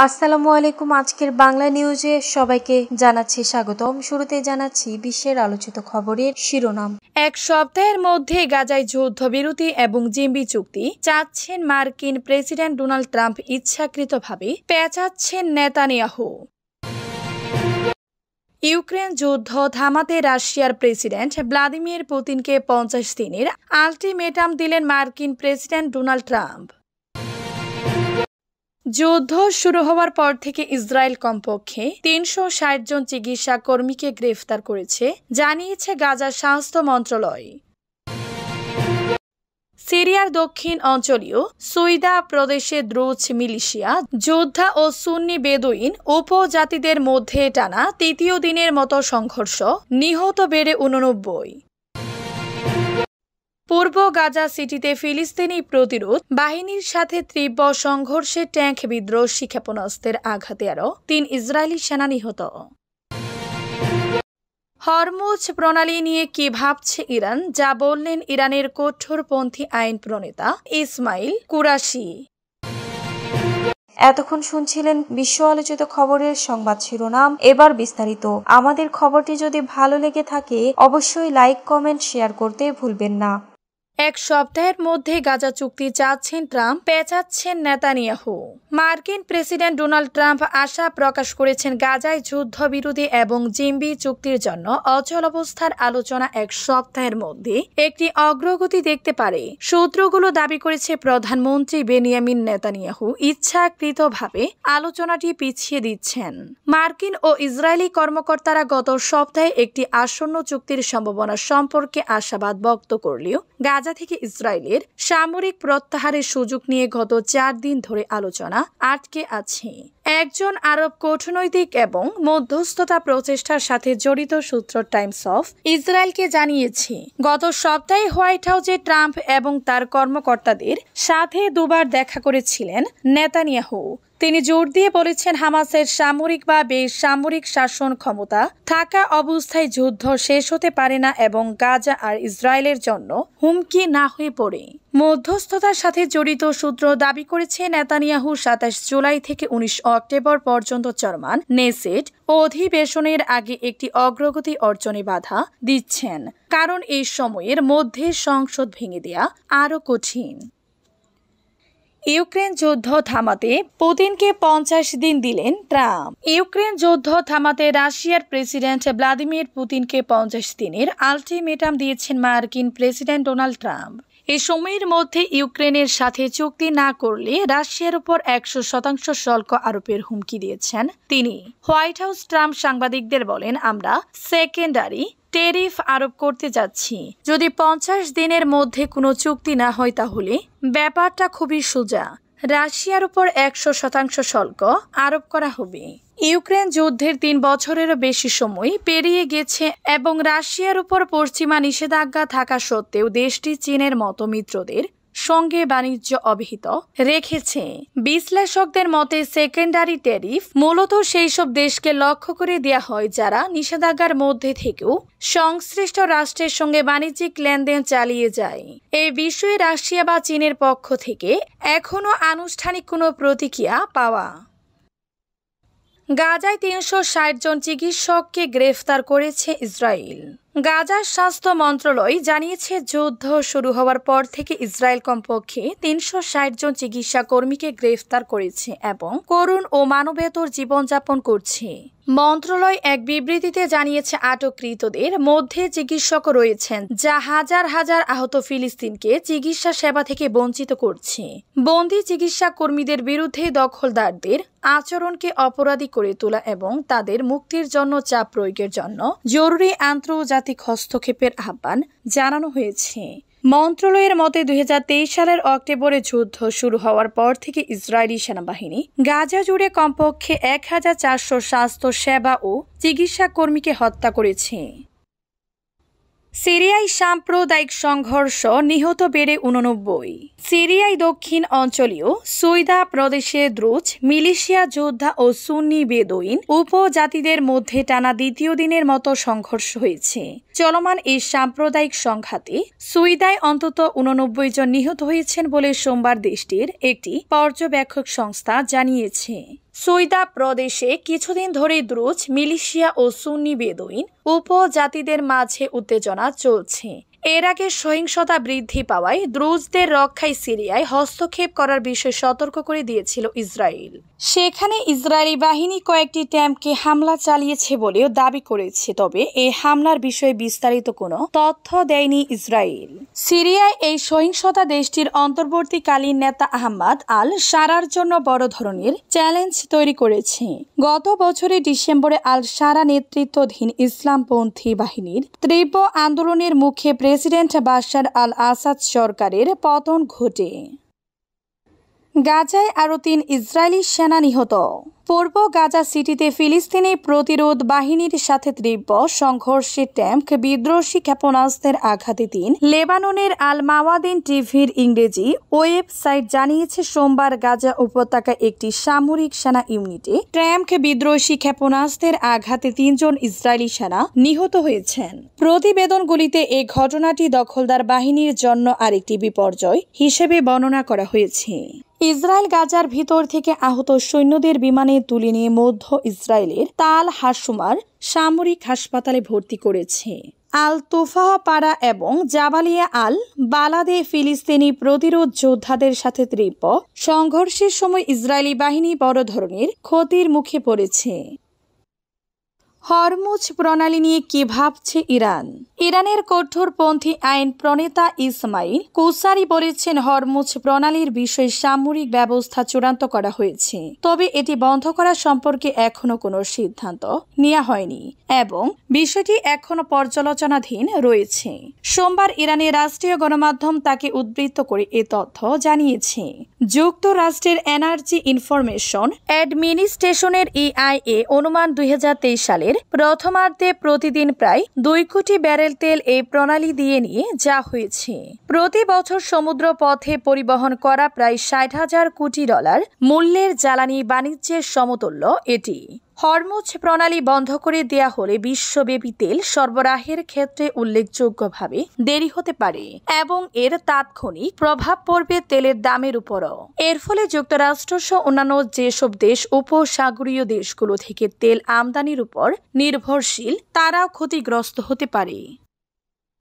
আসসালামু আলাইকুম। আজকের বাংলা নিউজে সবাইকে জানাচ্ছি স্বাগতম। শুরুতে জানাচ্ছি বিশ্বের আলোচিত খবরের শিরোনাম। এক সপ্তাহের মধ্যে গাজায় যুদ্ধবিরতি এবং জিম্মি চুক্তি চাচ্ছেন মার্কিন প্রেসিডেন্ট ডোনাল্ড ট্রাম্প, ইচ্ছাকৃতভাবে পেঁচাচ্ছেন নেতানিয়াহু। ইউক্রেন যুদ্ধ থামাতে রাশিয়ার প্রেসিডেন্ট ভ্লাদিমির পুতিনকে 50 দিনের আল্টিমেটাম দিলেন মার্কিন প্রেসিডেন্ট ডোনাল্ড ট্রাম্প। যুদ্ধ শুরু হওয়ার পর থেকে ইসরায়েল কমপক্ষে 360 জন চিকিৎসা কর্মীকে গ্রেফতার করেছে, জানিয়েছে গাজা স্বাস্থ্য মন্ত্রণালয়। সিরিয়ার দক্ষিণ অঞ্চলীয় সুইদা প্রদেশে দ্রুজ মিলিশিয়া যোদ্ধা ও সুন্নি বেদুইন উপজাতিদের মধ্যে টানা তৃতীয় দিনের মতো সংঘর্ষ, নিহত বেড়ে 89। পূর্ব গাজা সিটিতে ফিলিস্তিনি প্রতিরোধ বাহিনীর সাথে তীব্র সংঘর্ষে ট্যাঙ্ক বিদ্রোহী ক্ষেপণাস্ত্রের আঘাতে আরও 3 ইসরায়েলি সেনা নিহত। হরমুজ প্রণালী নিয়ে কি ভাবছে ইরান, যা বললেন ইরানের কঠোরপন্থী আইন প্রণেতা ইসমাইল কুরাশি। এতক্ষণ শুনছিলেন বিশ্ব আলোচিত খবরের সংবাদ শিরোনাম। এবার বিস্তারিত। আমাদের খবরটি যদি ভালো লেগে থাকে অবশ্যই লাইক, কমেন্ট, শেয়ার করতে ভুলবেন না। এক সপ্তাহের মধ্যে গাজা চুক্তি চাচ্ছেন ট্রাম্প, পেঁচাচ্ছেন নেতানিয়াহু। মার্কিন প্রেসিডেন্ট ডোনাল্ড ট্রাম্প আশা প্রকাশ করেছেন গাজায় যুদ্ধবিরতি এবং জিম্মি চুক্তির জন্য অচল অবস্থার আলোচনা এক সপ্তাহের মধ্যে একটি অগ্রগতি দেখতে পারে। সূত্রগুলো দাবি করেছে প্রধানমন্ত্রী বেনিয়ামিন নেতানিয়াহু ইচ্ছাকৃতভাবে আলোচনাটি পিছিয়ে দিচ্ছেন। মার্কিন ও ইসরায়েলি কর্মকর্তারা গত সপ্তাহে একটি আসন্ন চুক্তির সম্ভাবনা সম্পর্কে আশাবাদ ব্যক্ত করলেও গাজা থেকে ইসরায়েলের সামরিক প্রত্যাহারের সুযোগ নিয়ে গত 4 দিন ধরে আলোচনা আটকে আছে। একজন আরব কূটনৈতিক এবং মধ্যস্থতা প্রচেষ্টার সাথে জড়িত সূত্র টাইমস অফ ইসরায়েলকে জানিয়েছে, গত সপ্তাহে হোয়াইট হাউসে ট্রাম্প এবং তার কর্মকর্তাদের সাথে দুবার দেখা করেছিলেন নেতানিয়াহু। তিনি জোর দিয়ে বলেছেন, হামাসের সামরিক বা বেসামরিক শাসন ক্ষমতা থাকা অবস্থায় যুদ্ধ শেষ হতে পারে না এবং গাজা আর ইসরায়েলের জন্য হুমকি না হয়ে পড়ে। মধ্যস্থতার সাথে জড়িত সূত্র দাবি করেছে, নেতানিয়াহু 27 জুলাই থেকে 19 অক্টোবর পর্যন্ত চলমান নেসেট অধিবেশনের আগে একটি অগ্রগতি অর্জনে বাধা দিচ্ছেন, কারণ এই সময়ের মধ্যে সংসদ ভেঙে দেয়া আরও কঠিন। ইউক্রেন যুদ্ধ থামাতে পুতিনকে 50 দিন দিলেন ট্রাম্প। ইউক্রেন যুদ্ধ থামাতে রাশিয়ার প্রেসিডেন্ট ভ্লাদিমির পুতিনকে 50 দিনের আল্টিমেটাম দিয়েছেন মার্কিন প্রেসিডেন্ট ডোনাল্ড ট্রাম্প। এই সময়ের মধ্যে ইউক্রেনের সাথে চুক্তি না করলে রাশিয়ার উপর 100% শুল্ক আরোপের হুমকি দিয়েছেন তিনি। হোয়াইট হাউস ট্রাম্প সাংবাদিকদের বলেন, আমরা সেকেন্ডারি ট্যারিফ আরোপ করতে যাচ্ছি। যদি 50 দিনের মধ্যে কোনো চুক্তি না হয় তাহলে ব্যাপারটা খুবই সোজা। রাশিয়ার উপর 100% শুল্ক আরোপ করা হবে। ইউক্রেন যুদ্ধের 3 বছরেরও বেশি সময় পেরিয়ে গেছে এবং রাশিয়ার উপর পশ্চিমা নিষেধাজ্ঞা থাকা সত্ত্বেও দেশটি চীনের মতো মিত্রদের সঙ্গে বাণিজ্য অব্যাহত রেখেছে। বিশ্লেষকদের মতে সেকেন্ডারি ট্যারিফ মূলত সেই সব দেশকে লক্ষ্য করে দেয়া হয় যারা নিষেধাজ্ঞার মধ্যে থেকেও সংশ্লিষ্ট রাষ্ট্রের সঙ্গে বাণিজ্যিক লেনদেন চালিয়ে যায়। এই বিষয়ে রাশিয়া বা চীনের পক্ষ থেকে এখনও আনুষ্ঠানিক কোনো প্রতিক্রিয়া পাওয়া। গাজায় 360 জন চিকিৎসককে গ্রেফতার করেছে ইসরায়েল। গাজার স্বাস্থ্য মন্ত্রণালয় জানিয়েছে, যুদ্ধ শুরু হওয়ার পর থেকে ইসরায়েল কমপক্ষে 360 জন চিকিৎসা কর্মীকে গ্রেফতার করেছে এবং করুণ ও মানবেতর জীবনযাপন করছে। মন্ত্রণালয় এক বিবৃতিতে জানিয়েছে, আটককৃতদের মধ্যে চিকিৎসক রয়েছেন যা হাজার হাজার আহত ফিলিস্তিনকে চিকিৎসা সেবা থেকে বঞ্চিত করছে। বন্দী চিকিৎসা কর্মীদের বিরুদ্ধে দখলদারদের আচরণকে অপরাধী করে তোলা এবং তাদের মুক্তির জন্য চাপ প্রয়োগের জন্য জরুরি আন্তর্জাতিক হস্তক্ষেপের আহ্বান জানানো হয়েছে। মন্ত্রণালয়ের মতে 2023 সালের অক্টোবরে যুদ্ধ শুরু হওয়ার পর থেকে ইসরায়েলি সেনাবাহিনী গাজা জুড়ে কমপক্ষে 1400 স্বাস্থ্য সেবা ও চিকিৎসা কর্মীকে হত্যা করেছে। সিরিয়ায় সাম্প্রদায়িক সংঘর্ষ, নিহত বেড়ে 89। সিরিয়ায় দক্ষিণ অঞ্চলীয় সুইদা প্রদেশে দ্রুজ মিলিশিয়া যোদ্ধা ও সুন্নি বেদুইন উপজাতিদের মধ্যে টানা দ্বিতীয় দিনের মতো সংঘর্ষ হয়েছে। চলমান এই সাম্প্রদায়িক সংঘাতে সুইদায় অন্তত 89 জন নিহত হয়েছেন বলে সোমবার দেশটির একটি পর্যবেক্ষক সংস্থা জানিয়েছে। সুইদা প্রদেশে কিছুদিন ধরে দ্রুজ মিলিশিয়া ও সুন্নি বেদুইন উপজাতিদের মাঝে উত্তেজনা চলছে। এর আগে সহিংসতা বৃদ্ধি পাওয়ায় দ্রুজদের রক্ষায় সিরিয়ায় হস্তক্ষেপ করার বিষয়ে সতর্ক করে দিয়েছিল ইসরায়েল। সেখানে ইসরায়েলি বাহিনী কয়েকটি ট্যাঙ্কে হামলা চালিয়েছে বলেও দাবি করেছে, তবে এই হামলার বিষয়ে বিস্তারিত কোনো তথ্য দেয়নি ইসরায়েল। সিরিয়ায় এই সহিংসতা দেশটির অন্তর্বর্তীকালীন নেতা আহমাদ আল শারার জন্য বড় ধরনের চ্যালেঞ্জ তৈরি করেছে। গত বছরের ডিসেম্বরে আল শারা নেতৃত্বাধীন ইসলামপন্থী বাহিনীর তীব্র আন্দোলনের মুখে প্রেসিডেন্ট বাশার আল আসাদ সরকারের পতন ঘটে। গাজায় আরও ৩ ইসরায়েলি সেনা নিহত। পূর্ব গাজা সিটিতে ফিলিস্তিনি প্রতিরোধ বাহিনীর সাথে তীব্র সংঘর্ষে ট্যাঙ্ক বিদ্রোহী ক্ষেপণাস্ত্রের আঘাতে ৩ লেবাননের আল মাওয়াদিন টিভির ইংরেজি ওয়েবসাইট জানিয়েছে সোমবার গাজা উপত্যকায় একটি সামরিক সেনা ইউনিটে ট্যাঙ্ক বিদ্রোহী ক্ষেপণাস্ত্রের আঘাতে ৩ জন ইসরায়েলি সেনা নিহত হয়েছেন। প্রতিবেদনগুলিতে এই ঘটনাটি দখলদার বাহিনীর জন্য আরেকটি বিপর্যয় হিসেবে বর্ণনা করা হয়েছে। ইসরায়েল গাজার ভিতর থেকে আহত সৈন্যদের বিমানে তুলে নিয়ে মধ্য ইসরায়েলের তাল হাসুমার সামরিক হাসপাতালে ভর্তি করেছে। আল তোফাহ পাড়া এবং জাবালিয়া আল বালাদে ফিলিস্তিনি প্রতিরোধ যোদ্ধাদের সাথে তীব্র সংঘর্ষের সময় ইসরায়েলি বাহিনী বড় ধরনের ক্ষতির মুখে পড়েছে। হরমুজ প্রণালী নিয়ে কি ভাবছে ইরান? ইরানের কঠোরপন্থী আইন প্রণেতা ইসমাইল কুসারি বলেছেন, হরমুজ প্রণালীর বিষয়ে সামরিক ব্যবস্থা চূড়ান্ত করা হয়েছে, তবে এটি বন্ধ করা সম্পর্কে এখনো কোনো সিদ্ধান্ত নেওয়া হয়নি এবং বিষয়টি এখনো পর্যালোচনাধীন রয়েছে। সোমবার ইরানের রাষ্ট্রীয় গণমাধ্যম তাকে উদ্ধৃত করে এ তথ্য জানিয়েছে। যুক্তরাষ্ট্রের এনার্জি ইনফরমেশন অ্যাডমিনিস্ট্রেশনের EIA অনুমান 2023 সালের প্রথমার্ধে প্রতিদিন প্রায় 2 কোটি ব্যারেল তেল এই প্রণালী দিয়ে নিয়ে যাওয়া হয়েছে। প্রতি বছর সমুদ্র পথে পরিবহন করা প্রায় $60,000 কোটি মূল্যের জ্বালানি বাণিজ্যের সমতুল্য এটি। হরমুজ প্রণালী বন্ধ করে দেয়া হলে বিশ্বব্যাপী তেল সরবরাহের ক্ষেত্রে উল্লেখযোগ্যভাবে দেরি হতে পারে এবং এর তাৎক্ষণিক প্রভাব পড়বে তেলের দামের উপরও। এর ফলে যুক্তরাষ্ট্র সহ অন্যান্য যেসব দেশ উপসাগরীয় দেশগুলো থেকে তেল আমদানির উপর নির্ভরশীল তারাও ক্ষতিগ্রস্ত হতে পারে।